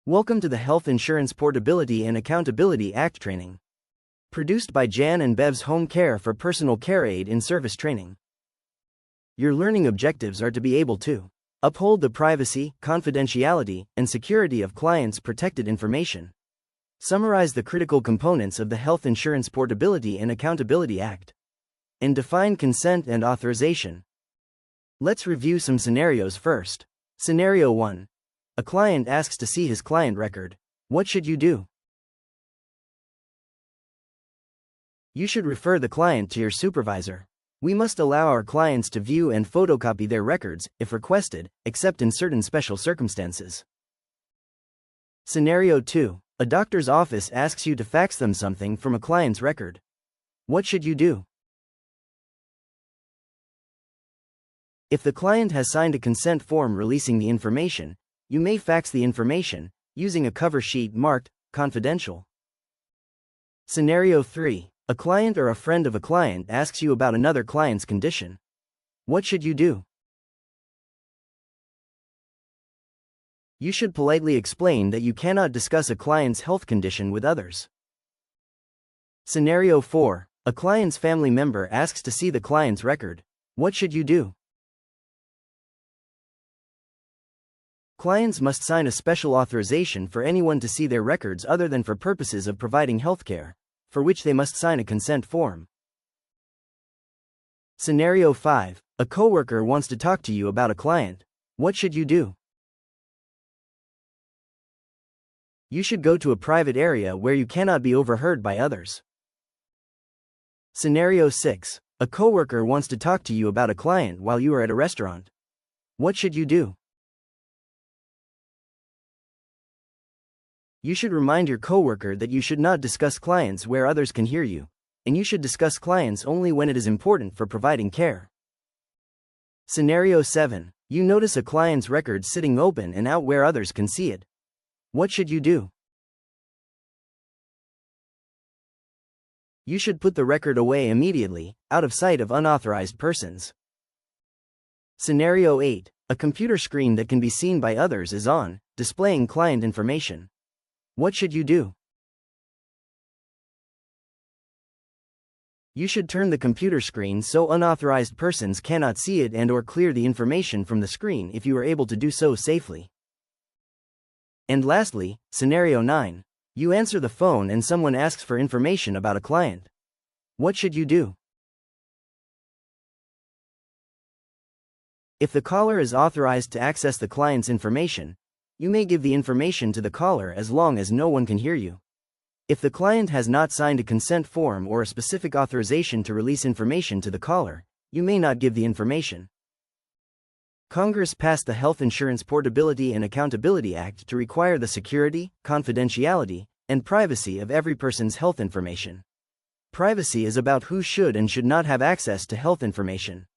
Welcome to the Health Insurance Portability and Accountability Act training. Produced by Jan and Bev's Home Care for Personal Care Aid in Service Training. Your learning objectives are to be able to uphold the privacy, confidentiality, and security of clients' protected information. Summarize the critical components of the Health Insurance Portability and Accountability Act. And define consent and authorization. Let's review some scenarios first. Scenario 1. A client asks to see his client record. What should you do? You should refer the client to your supervisor. We must allow our clients to view and photocopy their records, if requested, except in certain special circumstances. Scenario 2. A doctor's office asks you to fax them something from a client's record. What should you do? If the client has signed a consent form releasing the information, you may fax the information, using a cover sheet marked confidential. Scenario 3. A client or a friend of a client asks you about another client's condition. What should you do? You should politely explain that you cannot discuss a client's health condition with others. Scenario 4. A client's family member asks to see the client's record. What should you do? Clients must sign a special authorization for anyone to see their records other than for purposes of providing healthcare, for which they must sign a consent form. Scenario 5. A coworker wants to talk to you about a client. What should you do? You should go to a private area where you cannot be overheard by others. Scenario 6. A coworker wants to talk to you about a client while you are at a restaurant. What should you do? You should remind your coworker that you should not discuss clients where others can hear you, and you should discuss clients only when it is important for providing care. Scenario 7. You notice a client's record sitting open and out where others can see it. What should you do? You should put the record away immediately, out of sight of unauthorized persons. Scenario 8. A computer screen that can be seen by others is on, displaying client information. What should you do? You should turn the computer screen so unauthorized persons cannot see it and/or clear the information from the screen if you are able to do so safely. And lastly, Scenario 9. You answer the phone and someone asks for information about a client. What should you do? If the caller is authorized to access the client's information, you may give the information to the caller as long as no one can hear you. If the client has not signed a consent form or a specific authorization to release information to the caller, you may not give the information. Congress passed the Health Insurance Portability and Accountability Act to require the security, confidentiality, and privacy of every person's health information. Privacy is about who should and should not have access to health information.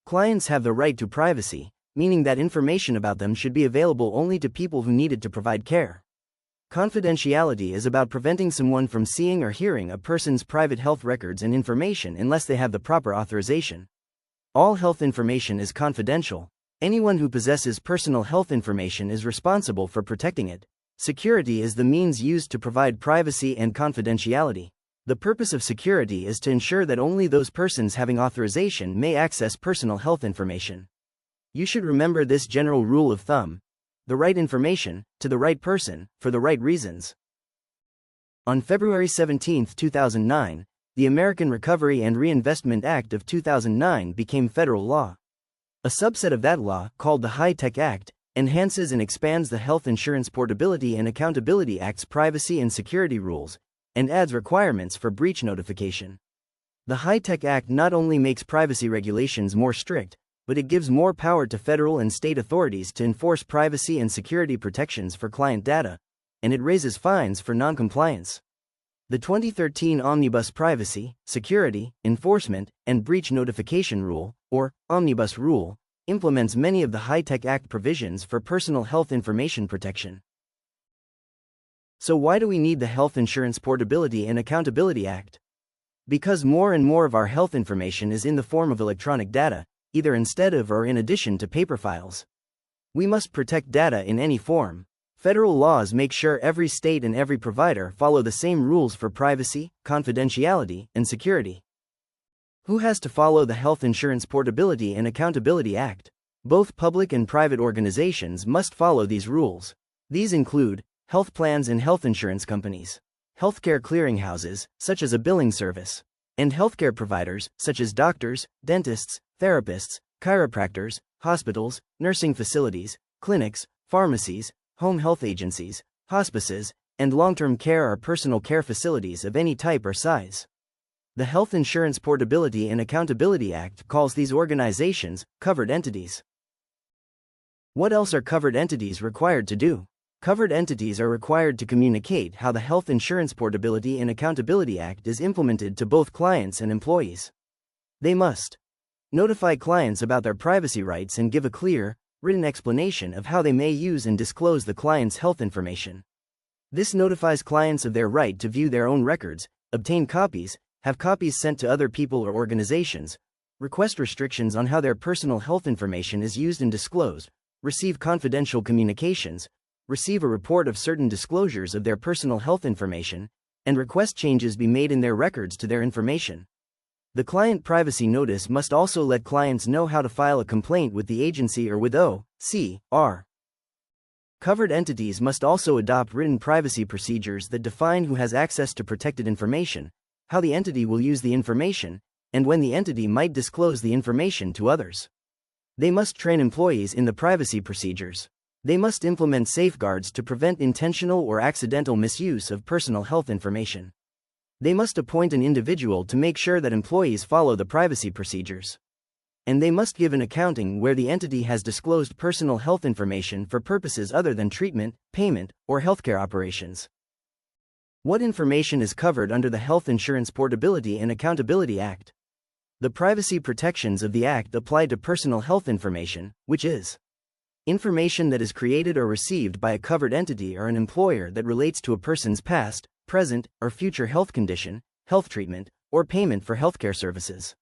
Clients have the right to privacy, meaning that information about them should be available only to people who need it to provide care. Confidentiality is about preventing someone from seeing or hearing a person's private health records and information unless they have the proper authorization. All health information is confidential. Anyone who possesses personal health information is responsible for protecting it. Security is the means used to provide privacy and confidentiality. The purpose of security is to ensure that only those persons having authorization may access personal health information. You should remember this general rule of thumb: the right information, to the right person, for the right reasons. On February 17, 2009, the American Recovery and Reinvestment Act of 2009 became federal law. A subset of that law, called the HIPAA Act, enhances and expands the Health Insurance Portability and Accountability Act's privacy and security rules, and adds requirements for breach notification. The HIPAA Act not only makes privacy regulations more strict, but it gives more power to federal and state authorities to enforce privacy and security protections for client data, and it raises fines for non-compliance. The 2013 Omnibus Privacy, Security, Enforcement, and Breach Notification Rule, or Omnibus Rule, implements many of the HIPAA Act provisions for personal health information protection. So why do we need the Health Insurance Portability and Accountability Act? Because more and more of our health information is in the form of electronic data, either instead of or in addition to paper files. We must protect data in any form. Federal laws make sure every state and every provider follow the same rules for privacy, confidentiality, and security. Who has to follow the Health Insurance Portability and Accountability Act? Both public and private organizations must follow these rules. These include health plans and health insurance companies, healthcare clearinghouses, such as a billing service, and healthcare providers, such as doctors, dentists, therapists, chiropractors, hospitals, nursing facilities, clinics, pharmacies, home health agencies, hospices, and long-term care or personal care facilities of any type or size. The Health Insurance Portability and Accountability Act calls these organizations covered entities. What else are covered entities required to do? Covered entities are required to communicate how the Health Insurance Portability and Accountability Act is implemented to both clients and employees. They must notify clients about their privacy rights and give a clear, written explanation of how they may use and disclose the client's health information. This notifies clients of their right to view their own records, obtain copies, have copies sent to other people or organizations, request restrictions on how their personal health information is used and disclosed, receive confidential communications, receive a report of certain disclosures of their personal health information, and request changes be made in their records to their information. The client privacy notice must also let clients know how to file a complaint with the agency or with OCR. Covered entities must also adopt written privacy procedures that define who has access to protected information, how the entity will use the information, and when the entity might disclose the information to others. They must train employees in the privacy procedures. They must implement safeguards to prevent intentional or accidental misuse of personal health information. They must appoint an individual to make sure that employees follow the privacy procedures. And they must give an accounting where the entity has disclosed personal health information for purposes other than treatment, payment, or healthcare operations. What information is covered under the Health Insurance Portability and Accountability Act? The privacy protections of the Act apply to personal health information, which is information that is created or received by a covered entity or an employer that relates to a person's past, present, or future health condition, health treatment, or payment for healthcare services.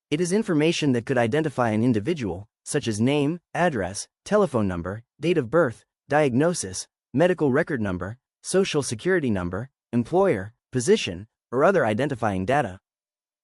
It is information that could identify an individual, such as name, address, telephone number, date of birth, diagnosis, medical record number, social security number, employer, position, or other identifying data.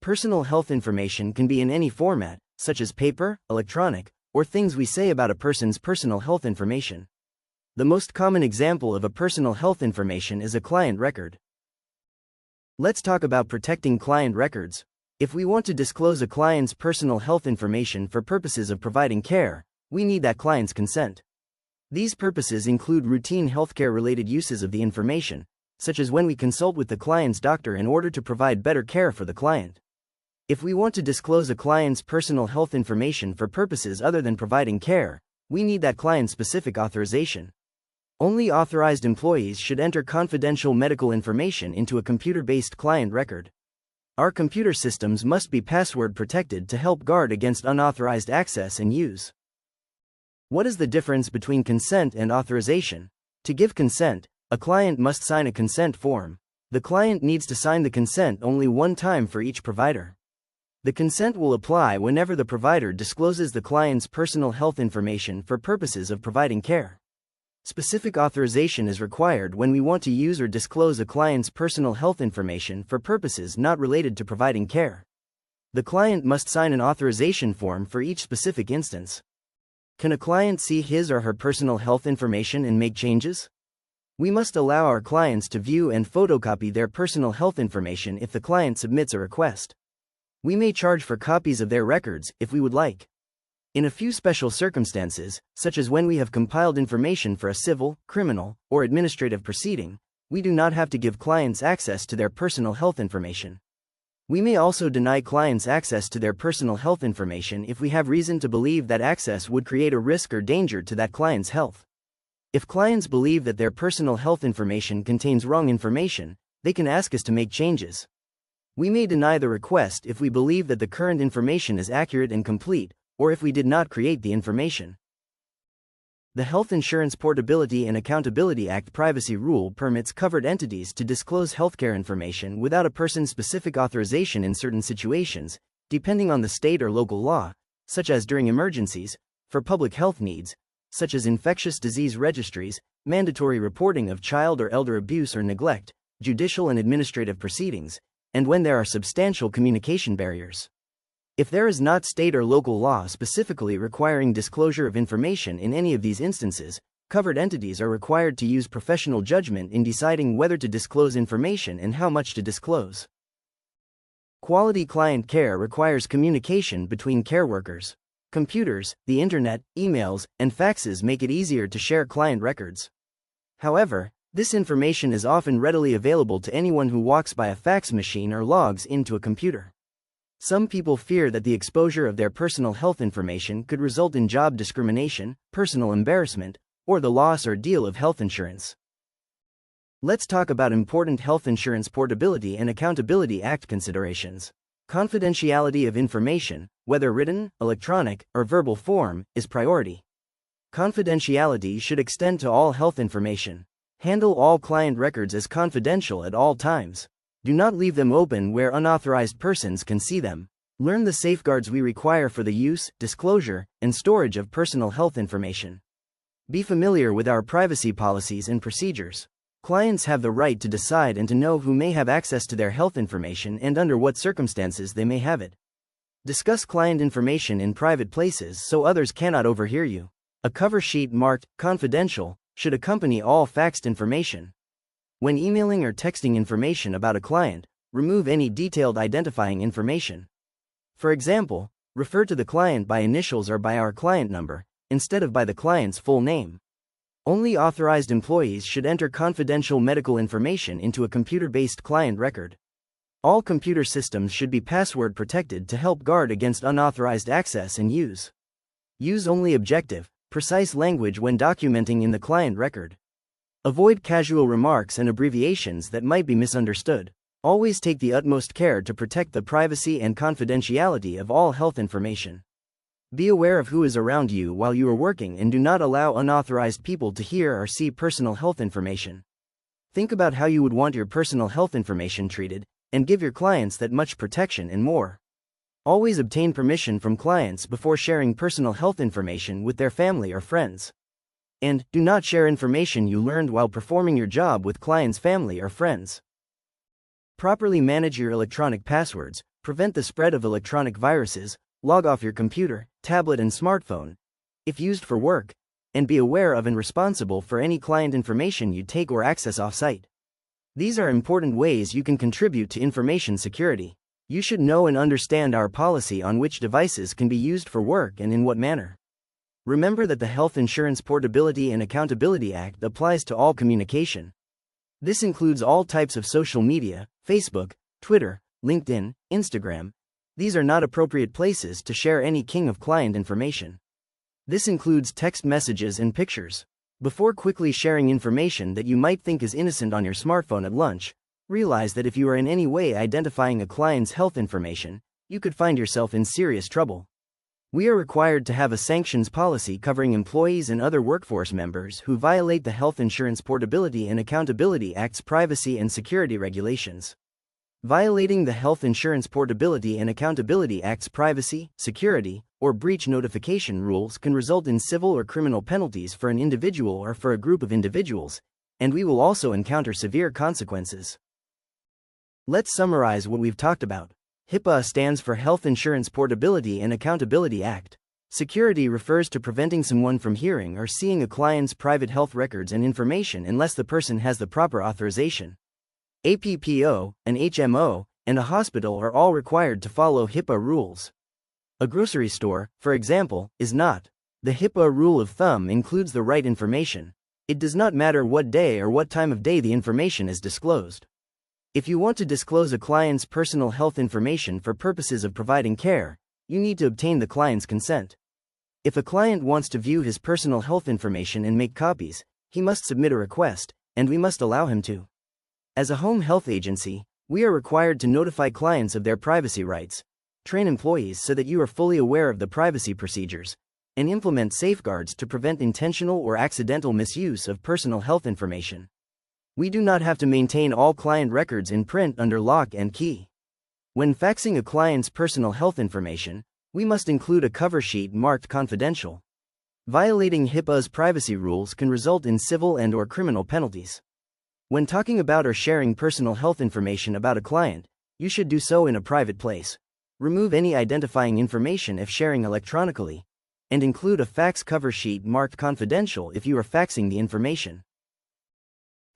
Personal health information can be in any format, such as paper, electronic, or things we say about a person's personal health information. The most common example of a personal health information is a client record. Let's talk about protecting client records. If we want to disclose a client's personal health information for purposes of providing care, we need that client's consent. These purposes include routine healthcare-related uses of the information, such as when we consult with the client's doctor in order to provide better care for the client. If we want to disclose a client's personal health information for purposes other than providing care, we need that client's specific authorization. Only authorized employees should enter confidential medical information into a computer-based client record. Our computer systems must be password protected to help guard against unauthorized access and use. What is the difference between consent and authorization? To give consent, a client must sign a consent form. The client needs to sign the consent only one time for each provider. The consent will apply whenever the provider discloses the client's personal health information for purposes of providing care. Specific authorization is required when we want to use or disclose a client's personal health information for purposes not related to providing care. The client must sign an authorization form for each specific instance. Can a client see his or her personal health information and make changes? We must allow our clients to view and photocopy their personal health information if the client submits a request. We may charge for copies of their records if we would like. In a few special circumstances, such as when we have compiled information for a civil, criminal, or administrative proceeding, we do not have to give clients access to their personal health information. We may also deny clients access to their personal health information if we have reason to believe that access would create a risk or danger to that client's health. If clients believe that their personal health information contains wrong information, they can ask us to make changes. We may deny the request if we believe that the current information is accurate and complete, or if we did not create the information. The Health Insurance Portability and Accountability Act privacy rule permits covered entities to disclose healthcare information without a person's specific authorization in certain situations, depending on the state or local law, such as during emergencies, for public health needs, such as infectious disease registries, mandatory reporting of child or elder abuse or neglect, judicial and administrative proceedings, and when there are substantial communication barriers. If there is not state or local law specifically requiring disclosure of information in any of these instances, covered entities are required to use professional judgment in deciding whether to disclose information and how much to disclose. Quality client care requires communication between care workers. Computers, the internet, emails, and faxes make it easier to share client records. However, this information is often readily available to anyone who walks by a fax machine or logs into a computer. Some people fear that the exposure of their personal health information could result in job discrimination, personal embarrassment, or the loss or deal of health insurance. Let's talk about important Health Insurance Portability and Accountability Act considerations. Confidentiality of information, whether written, electronic, or verbal form, is priority. Confidentiality should extend to all health information. Handle all client records as confidential at all times. Do not leave them open where unauthorized persons can see them. Learn the safeguards we require for the use, disclosure, and storage of personal health information. Be familiar with our privacy policies and procedures. Clients have the right to decide and to know who may have access to their health information and under what circumstances they may have it. Discuss client information in private places so others cannot overhear you. A cover sheet marked confidential should accompany all faxed information. When emailing or texting information about a client, remove any detailed identifying information. For example, refer to the client by initials or by our client number, instead of by the client's full name. Only authorized employees should enter confidential medical information into a computer-based client record. All computer systems should be password protected to help guard against unauthorized access and use. Use only objective, precise language when documenting in the client record. Avoid casual remarks and abbreviations that might be misunderstood. Always take the utmost care to protect the privacy and confidentiality of all health information. Be aware of who is around you while you are working and do not allow unauthorized people to hear or see personal health information. Think about how you would want your personal health information treated, and give your clients that much protection and more. Always obtain permission from clients before sharing personal health information with their family or friends. And do not share information you learned while performing your job with clients' family or friends. Properly manage your electronic passwords, prevent the spread of electronic viruses, log off your computer, tablet and smartphone, if used for work, and be aware of and responsible for any client information you take or access off-site. These are important ways you can contribute to information security. You should know and understand our policy on which devices can be used for work and in what manner. Remember that the Health Insurance Portability and Accountability Act applies to all communication. This includes all types of social media, Facebook, Twitter, LinkedIn, Instagram. These are not appropriate places to share any king of client information. This includes text messages and pictures. Before quickly sharing information that you might think is innocent on your smartphone at lunch, realize that if you are in any way identifying a client's health information, you could find yourself in serious trouble. We are required to have a sanctions policy covering employees and other workforce members who violate the Health Insurance Portability and Accountability Act's privacy and security regulations. Violating the Health Insurance Portability and Accountability Act's privacy, security, or breach notification rules can result in civil or criminal penalties for an individual or for a group of individuals, and we will also encounter severe consequences. Let's summarize what we've talked about. HIPAA stands for Health Insurance Portability and Accountability Act. Security refers to preventing someone from hearing or seeing a client's private health records and information unless the person has the proper authorization. A PPO, an HMO, and a hospital are all required to follow HIPAA rules. A grocery store, for example, is not. The HIPAA rule of thumb includes the right information. It does not matter what day or what time of day the information is disclosed. If you want to disclose a client's personal health information for purposes of providing care, you need to obtain the client's consent. If a client wants to view his personal health information and make copies, he must submit a request, and we must allow him to. As a home health agency, we are required to notify clients of their privacy rights, train employees so that you are fully aware of the privacy procedures, and implement safeguards to prevent intentional or accidental misuse of personal health information. We do not have to maintain all client records in print under lock and key. When faxing a client's personal health information, we must include a cover sheet marked confidential. Violating HIPAA's privacy rules can result in civil and/or criminal penalties. When talking about or sharing personal health information about a client, you should do so in a private place. Remove any identifying information if sharing electronically, and include a fax cover sheet marked confidential if you are faxing the information.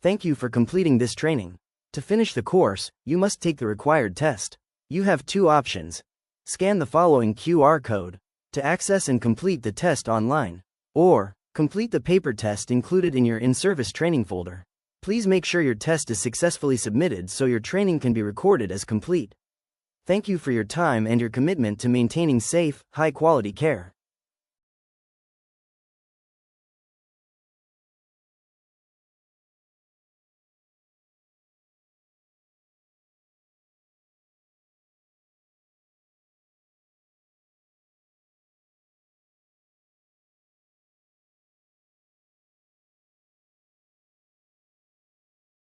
Thank you for completing this training. To finish the course, you must take the required test. You have two options. Scan the following QR code to access and complete the test online, or complete the paper test included in your in-service training folder. Please make sure your test is successfully submitted so your training can be recorded as complete. Thank you for your time and your commitment to maintaining safe, high-quality care.